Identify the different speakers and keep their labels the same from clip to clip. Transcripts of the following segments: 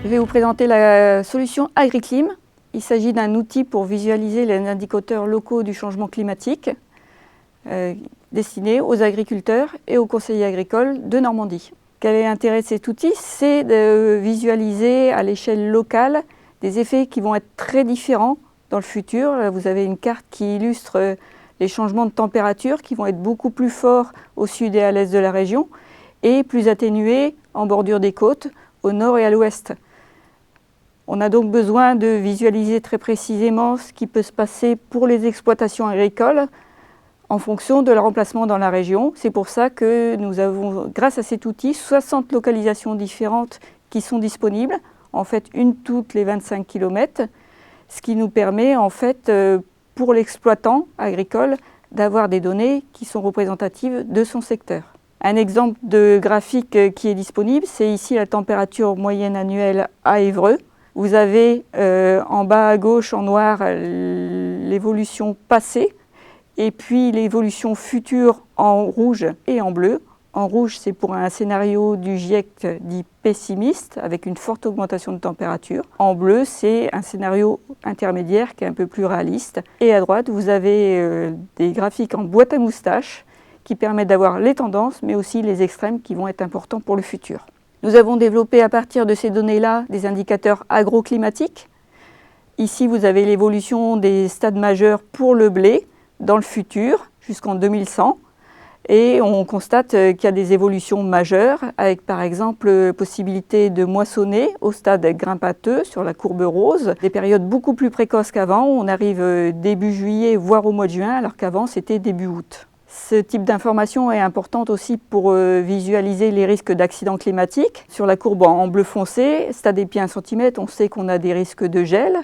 Speaker 1: Je vais vous présenter la solution AgriClim. Il s'agit d'un outil pour visualiser les indicateurs locaux du changement climatique destiné aux agriculteurs et aux conseillers agricoles de Normandie. Quel est l'intérêt de cet outil? C'est de visualiser à l'échelle locale des effets qui vont être très différents dans le futur. Là, vous avez une carte qui illustre les changements de température qui vont être beaucoup plus forts au sud et à l'est de la région et plus atténués en bordure des côtes, au nord et à l'ouest. On a donc besoin de visualiser très précisément ce qui peut se passer pour les exploitations agricoles en fonction de leur emplacement dans la région. C'est pour ça que nous avons, grâce à cet outil, 60 localisations différentes qui sont disponibles, en fait une toutes les 25 km, ce qui nous permet en fait pour l'exploitant agricole d'avoir des données qui sont représentatives de son secteur. Un exemple de graphique qui est disponible, c'est ici la température moyenne annuelle à Évreux. Vous avez en bas à gauche en noir l'évolution passée et puis l'évolution future en rouge et en bleu. En rouge, c'est pour un scénario du GIEC dit pessimiste avec une forte augmentation de température. En bleu, c'est un scénario intermédiaire qui est un peu plus réaliste. Et à droite, vous avez des graphiques en boîte à moustaches qui permettent d'avoir les tendances mais aussi les extrêmes qui vont être importants pour le futur. Nous avons développé à partir de ces données-là des indicateurs agroclimatiques. Ici, vous avez l'évolution des stades majeurs pour le blé dans le futur, jusqu'en 2100. Et on constate qu'il y a des évolutions majeures, avec par exemple possibilité de moissonner au stade grimpateux sur la courbe rose. Des périodes beaucoup plus précoces qu'avant, on arrive début juillet, voire au mois de juin, alors qu'avant c'était début août. Ce type d'information est importante aussi pour visualiser les risques d'accidents climatiques. Sur la courbe en bleu foncé, stade épi 1 cm, on sait qu'on a des risques de gel.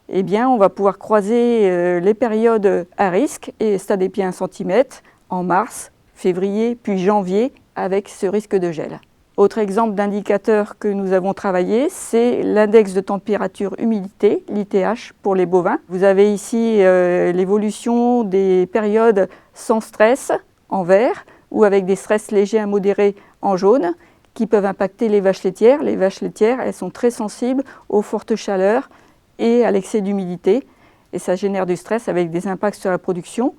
Speaker 1: Eh bien, on va pouvoir croiser les périodes à risque et stade épi 1 cm en mars, février, puis janvier avec ce risque de gel. Autre exemple d'indicateur que nous avons travaillé, c'est l'index de température-humidité, l'ITH pour les bovins. Vous avez ici l'évolution des périodes sans stress en vert ou avec des stress légers à modérés en jaune qui peuvent impacter les vaches laitières. Les vaches laitières, elles sont très sensibles aux fortes chaleurs et à l'excès d'humidité et ça génère du stress avec des impacts sur la production.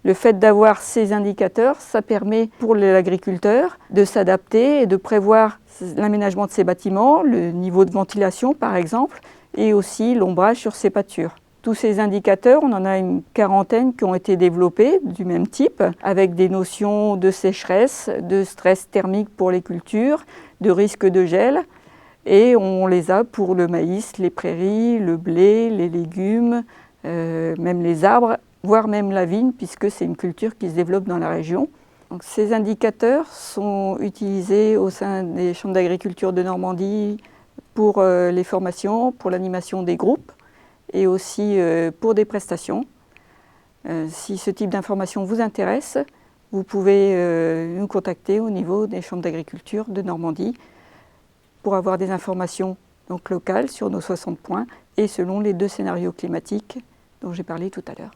Speaker 1: Le fait d'avoir ces indicateurs, ça permet pour l'agriculteur de s'adapter et de prévoir l'aménagement de ses bâtiments, le niveau de ventilation par exemple, et aussi l'ombrage sur ses pâtures. Tous ces indicateurs, on en a une quarantaine qui ont été développés du même type, avec des notions de sécheresse, de stress thermique pour les cultures, de risque de gel, et on les a pour le maïs, les prairies, le blé, les légumes, même les arbres, voire même la vigne, puisque c'est une culture qui se développe dans la région. Donc, ces indicateurs sont utilisés au sein des chambres d'agriculture de Normandie pour les formations, pour l'animation des groupes et aussi pour des prestations. Si ce type d'information vous intéresse, vous pouvez nous contacter au niveau des chambres d'agriculture de Normandie pour avoir des informations donc, locales sur nos 60 points et selon les 2 scénarios climatiques dont j'ai parlé tout à l'heure.